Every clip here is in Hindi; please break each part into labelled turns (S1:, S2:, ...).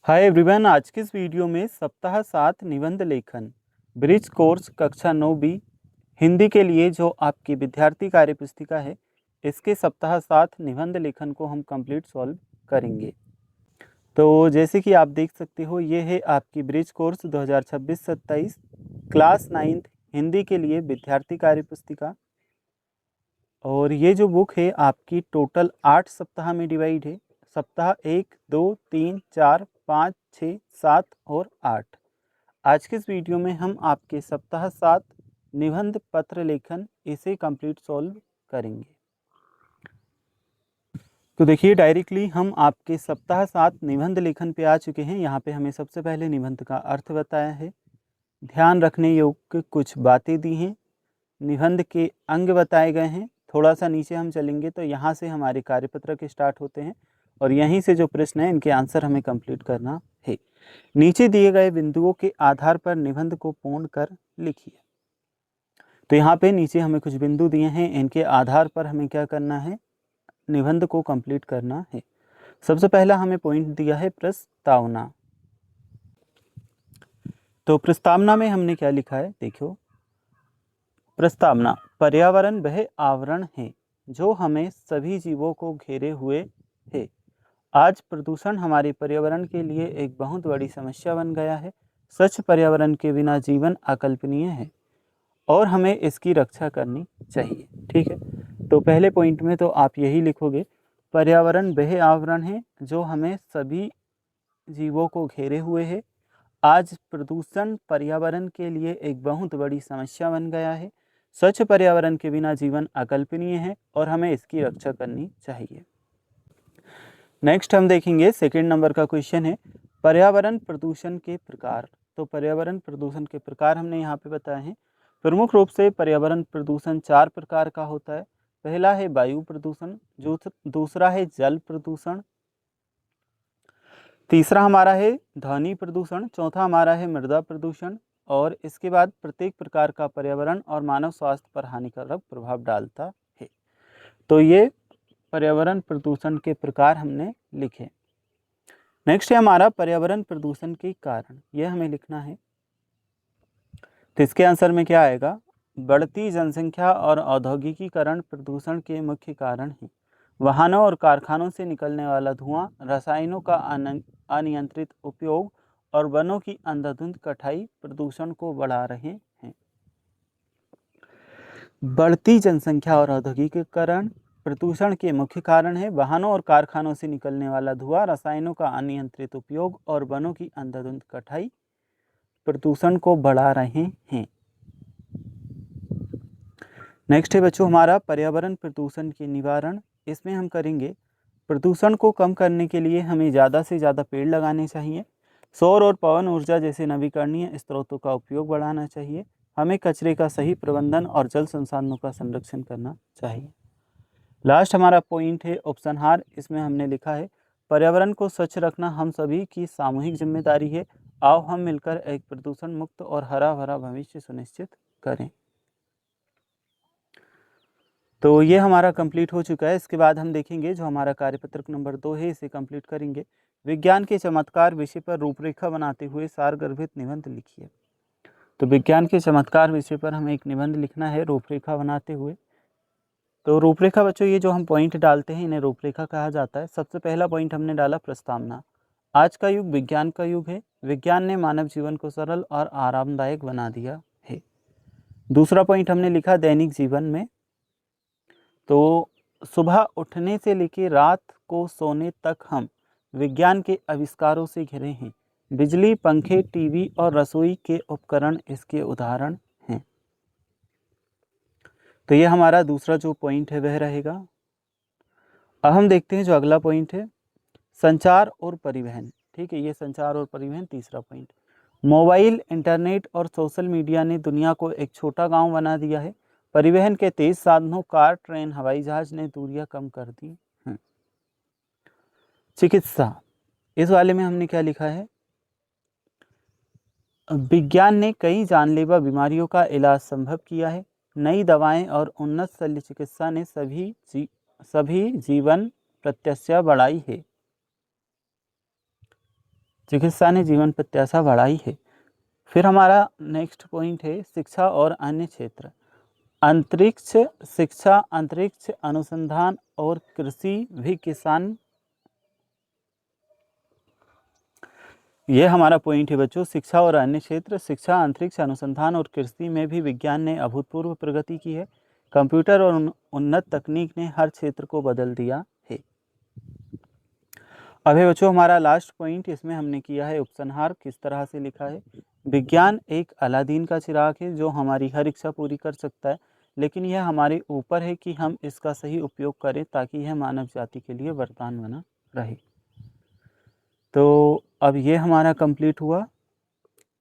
S1: हाय एवरीवन, आज की इस वीडियो में सप्ताह 7 निबंध लेखन ब्रिज कोर्स कक्षा 9B हिंदी के लिए जो आपकी विद्यार्थी कार्य पुस्तिका है, इसके सप्ताह 7 निबंध लेखन को हम कंप्लीट सॉल्व करेंगे। तो जैसे कि आप देख सकते हो, ये है आपकी bridge course 2026-27 class 9th Hindi के लिए विद्यार्थी कार्य पुस्तिका। और ये जो बुक है आपकी टोटल 8 सप्ताह में डिवाइड है। सप्ताह 1, 2, 3, 4, 5, 6, 7 और 8। आज के इस वीडियो में हम आपके सप्ताह 7 निबंध पत्र लेखन इसे कंप्लीट सॉल्व करेंगे। तो देखिए, डायरेक्टली हम आपके सप्ताह 7 निबंध लेखन पे आ चुके हैं। यहाँ पे हमें सबसे पहले निबंध का अर्थ बताया है, ध्यान रखने योग्य कुछ बातें दी हैं, निबंध के अंग बताए गए हैं। थोड़ा सा नीचे हम चलेंगे तो यहाँ से हमारे कार्यपत्रक स्टार्ट होते हैं और यहीं से जो प्रश्न है इनके आंसर हमें कंप्लीट करना है। नीचे दिए गए बिंदुओं के आधार पर निबंध को पूर्ण कर लिखिए। तो यहाँ पे नीचे हमें कुछ बिंदु दिए हैं, इनके आधार पर हमें क्या करना है, निबंध को कंप्लीट करना है। सबसे पहला हमें पॉइंट दिया है प्रस्तावना। तो प्रस्तावना में हमने क्या लिखा है, देखो। प्रस्तावना, पर्यावरण वह आवरण है जो हमें सभी जीवों को घेरे हुए है। आज प्रदूषण हमारे पर्यावरण के लिए एक बहुत बड़ी समस्या बन गया है। स्वच्छ पर्यावरण के बिना जीवन अकल्पनीय है और हमें इसकी रक्षा करनी चाहिए। ठीक है, तो पहले पॉइंट में तो आप यही लिखोगे, पर्यावरण वह आवरण है जो हमें सभी जीवों को घेरे हुए है। आज प्रदूषण पर्यावरण के लिए एक बहुत बड़ी समस्या बन गया है। स्वच्छ पर्यावरण के बिना जीवन अकल्पनीय है और हमें इसकी रक्षा करनी चाहिए। नेक्स्ट हम देखेंगे, सेकंड नंबर का क्वेश्चन है, पर्यावरण प्रदूषण के प्रकार। तो पर्यावरण प्रदूषण के प्रकार हमने यहाँ पे बताए हैं। प्रमुख रूप से पर्यावरण प्रदूषण 4 प्रकार का होता है। पहला है वायु प्रदूषण, दूसरा है जल प्रदूषण, तीसरा हमारा है ध्वनि प्रदूषण, चौथा हमारा है मृदा प्रदूषण, और इसके बाद प्रत्येक प्रकार का पर्यावरण और मानव स्वास्थ्य पर हानिकारक प्रभाव डालता है। तो ये पर्यावरण प्रदूषण के प्रकार हमने लिखे। नेक्स्ट है हमारा पर्यावरण प्रदूषण के कारण, यह हमें लिखना है। तो इसके आंसर में क्या आएगा, बढ़ती जनसंख्या और औद्योगिकीकरण प्रदूषण के मुख्य कारण हैं। वाहनों और कारखानों से निकलने वाला धुआं, रसायनों का अनियंत्रित उपयोग और वनों की अंधाधुंध कटाई प्रदूषण को बढ़ा रहे हैं। बढ़ती जनसंख्या और औद्योगिकीकरण प्रदूषण के मुख्य कारण है। वाहनों और कारखानों से निकलने वाला धुआं, रसायनों का अनियंत्रित उपयोग और वनों की अंधाधुंध कटाई प्रदूषण को बढ़ा रहे हैं। नेक्स्ट है बच्चों हमारा पर्यावरण प्रदूषण के निवारण। इसमें हम करेंगे, प्रदूषण को कम करने के लिए हमें ज़्यादा से ज़्यादा पेड़ लगाने चाहिए। सौर और पवन ऊर्जा जैसे नवीकरणीय स्रोतों का उपयोग बढ़ाना चाहिए। हमें कचरे का सही प्रबंधन और जल संसाधनों का संरक्षण करना चाहिए। लास्ट हमारा पॉइंट है उपसंहार। इसमें हमने लिखा है, पर्यावरण को स्वच्छ रखना हम सभी की सामूहिक जिम्मेदारी है। आओ हम मिलकर एक प्रदूषण मुक्त और हरा भरा भविष्य सुनिश्चित करें। तो ये हमारा कंप्लीट हो चुका है। इसके बाद हम देखेंगे जो हमारा कार्यपत्रक नंबर 2 है, इसे कंप्लीट करेंगे। विज्ञान के चमत्कार विषय पर रूपरेखा बनाते हुए सारगर्भित निबंध लिखिए। तो विज्ञान के चमत्कार विषय पर हमें एक निबंध लिखना है रूपरेखा बनाते हुए। तो रूपरेखा बच्चों, ये जो हम पॉइंट डालते हैं इन्हें रूपरेखा कहा जाता है। सबसे पहला पॉइंट हमने डाला प्रस्तावना। आज का युग विज्ञान का युग है। विज्ञान ने मानव जीवन को सरल और आरामदायक बना दिया है। दूसरा पॉइंट हमने लिखा दैनिक जीवन में। तो सुबह उठने से लेकर रात को सोने तक हम विज्ञान के आविष्कारों से घिरे हैं। बिजली, पंखे, टीवी और रसोई के उपकरण इसके उदाहरण हैं। तो ये हमारा दूसरा जो पॉइंट है वह रहेगा। अब हम देखते हैं जो अगला पॉइंट है, संचार और परिवहन। ठीक है, ये संचार और परिवहन तीसरा पॉइंट। मोबाइल, इंटरनेट और सोशल मीडिया ने दुनिया को एक छोटा गांव बना दिया है। परिवहन के तेज साधनों, कार, ट्रेन, हवाई जहाज ने दूरियां कम कर दी हैं। चिकित्सा, इस वाले में हमने क्या लिखा है, विज्ञान ने कई जानलेवा बीमारियों का इलाज संभव किया है। नई दवाएं और उन्नत शल्य चिकित्सा ने सभी जीवन प्रत्याशा बढ़ाई है। चिकित्सा ने जीवन प्रत्याशा बढ़ाई है। फिर हमारा नेक्स्ट पॉइंट है शिक्षा और अन्य क्षेत्र। अंतरिक्ष शिक्षा, अंतरिक्ष अनुसंधान और कृषि भी किसान, ये हमारा पॉइंट है बच्चों। शिक्षा और अन्य क्षेत्र, शिक्षा, अंतरिक्ष अनुसंधान और कृषि में भी विज्ञान ने अभूतपूर्व प्रगति की है। कंप्यूटर और उन्नत तकनीक ने हर क्षेत्र को बदल दिया है। अभी बच्चों हमारा लास्ट पॉइंट, इसमें हमने किया है उपसंहार। किस तरह से लिखा है? विज्ञान एक अलादीन का चिराग है जो हमारी हर इच्छा पूरी कर सकता है, लेकिन यह हमारे ऊपर है कि हम इसका सही उपयोग करें ताकि यह मानव जाति के लिए वरदान बना रहे। तो अब ये हमारा कंप्लीट हुआ।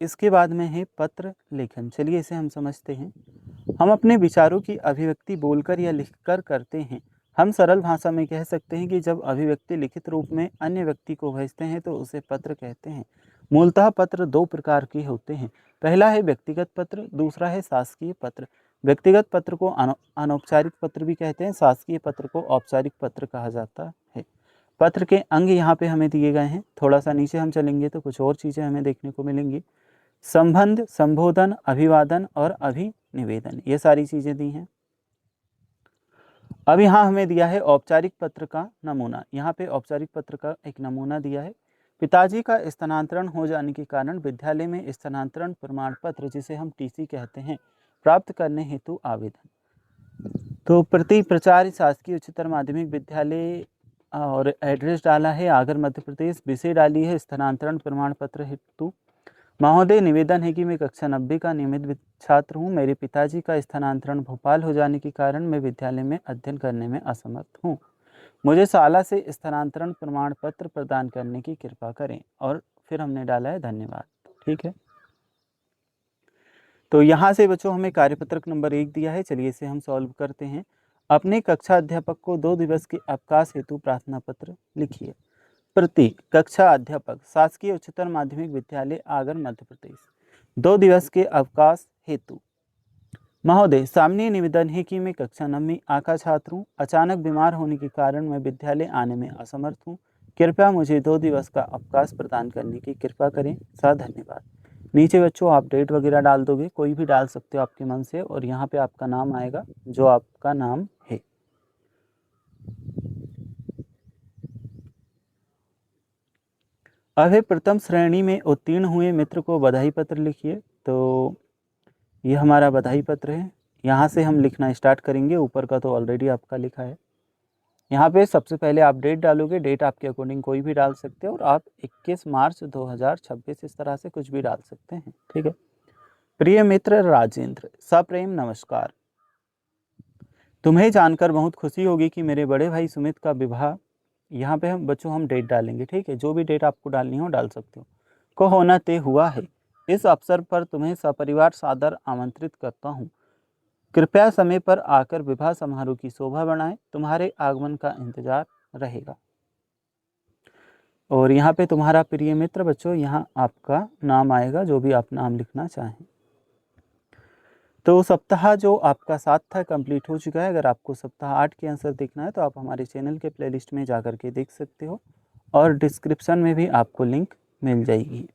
S1: इसके बाद में है पत्र लेखन। चलिए इसे हम समझते हैं। हम अपने विचारों की अभिव्यक्ति बोलकर या लिखकर करते हैं। हम सरल भाषा में कह सकते हैं कि जब अभिव्यक्ति लिखित रूप में अन्य व्यक्ति को भेजते हैं तो उसे पत्र कहते हैं। मूलतः पत्र दो प्रकार के होते हैं। पहला है व्यक्तिगत पत्र, दूसरा है शासकीय पत्र। व्यक्तिगत पत्र को अनौपचारिक पत्र भी कहते हैं, शासकीय पत्र को औपचारिक पत्र कहा जाता है। पत्र के अंग यहाँ पे हमें दिए गए हैं। थोड़ा सा नीचे हम चलेंगे तो कुछ और चीज़ें हमें देखने को मिलेंगी। संबंध, संबोधन, अभिवादन और अभिनिवेदन, ये सारी चीज़ें दी हैं। अब यहाँ हमें दिया है औपचारिक पत्र का नमूना। यहाँ पे औपचारिक पत्र का एक नमूना दिया है। पिताजी का स्थानांतरण हो जाने के कारण विद्यालय में स्थानांतरण प्रमाण पत्र, जिसे हम टीसी कहते हैं, प्राप्त करने हेतु आवेदन। तो प्रति प्राचार्य शासकीय उच्चतर माध्यमिक विद्यालय और एड्रेस डाला है आगर मध्य प्रदेश, विषय डाली है स्थानांतरण प्रमाण पत्र हेतु। महोदय, निवेदन है कि मैं कक्षा 90 का नियमित छात्र हूँ। मेरे पिताजी का स्थानांतरण भोपाल हो जाने के कारण मैं विद्यालय में अध्ययन करने में असमर्थ हूँ। मुझे शाला से स्थानांतरण प्रमाण पत्र प्रदान करने की कृपा करें। और फिर हमने डाला है धन्यवाद। ठीक है, तो यहाँ से बच्चों हमें कार्यपत्रक नंबर 1 दिया है। चलिए इसे हम सॉल्व करते हैं। अपने कक्षा अध्यापक को 2 दिवस के अवकाश हेतु प्रार्थना पत्र लिखिए। प्रति कक्षा अध्यापक, शासकीय उच्चतर माध्यमिक विद्यालय आगर मध्य प्रदेश, 2 दिवस के अवकाश हेतु। महोदय, सामने निवेदन है कि मैं कक्षा 9वीं आ का छात्र हूँ। अचानक बीमार होने के कारण मैं विद्यालय आने में असमर्थ हूँ। कृपया मुझे 2 दिवस का अवकाश प्रदान करने की कृपा करें। सा धन्यवाद। नीचे बच्चों आप डेट वगैरह डाल दोगे, कोई भी डाल सकते हो आपके मन से, और यहाँ पे आपका नाम आएगा जो आपका नाम है। अभी प्रथम श्रेणी में उत्तीर्ण हुए मित्र को बधाई पत्र लिखिए। तो ये हमारा बधाई पत्र है। यहाँ से हम लिखना स्टार्ट करेंगे। ऊपर का तो ऑलरेडी आपका लिखा है। यहाँ पे सबसे पहले आप डेट डालोगे। डेट आपके अकॉर्डिंग कोई भी डाल सकते हो, और आप 21 मार्च 2026 इस तरह से कुछ भी डाल सकते हैं। ठीक है। प्रिय मित्र राजेंद्र, सप्रेम नमस्कार। तुम्हें जानकर बहुत खुशी होगी कि मेरे बड़े भाई सुमित का विवाह, यहाँ पे हम बच्चों हम डेट डालेंगे। ठीक है, जो भी डेट आपको डालनी हो डाल सकते हो, को होना तय हुआ है। इस अवसर पर तुम्हें सपरिवार सादर आमंत्रित करता हूँ। कृपया समय पर आकर विवाह समारोह की शोभा बढ़ाएं। तुम्हारे आगमन का इंतजार रहेगा। और यहाँ पे तुम्हारा प्रिय मित्र बच्चों, यहाँ आपका नाम आएगा, जो भी आप नाम लिखना चाहें। तो सप्ताह जो आपका 7 था कंप्लीट हो चुका है। अगर आपको सप्ताह 8 के आंसर देखना है तो आप हमारे चैनल के प्लेलिस्ट में जा कर के देख सकते हो, और डिस्क्रिप्शन में भी आपको लिंक मिल जाएगी।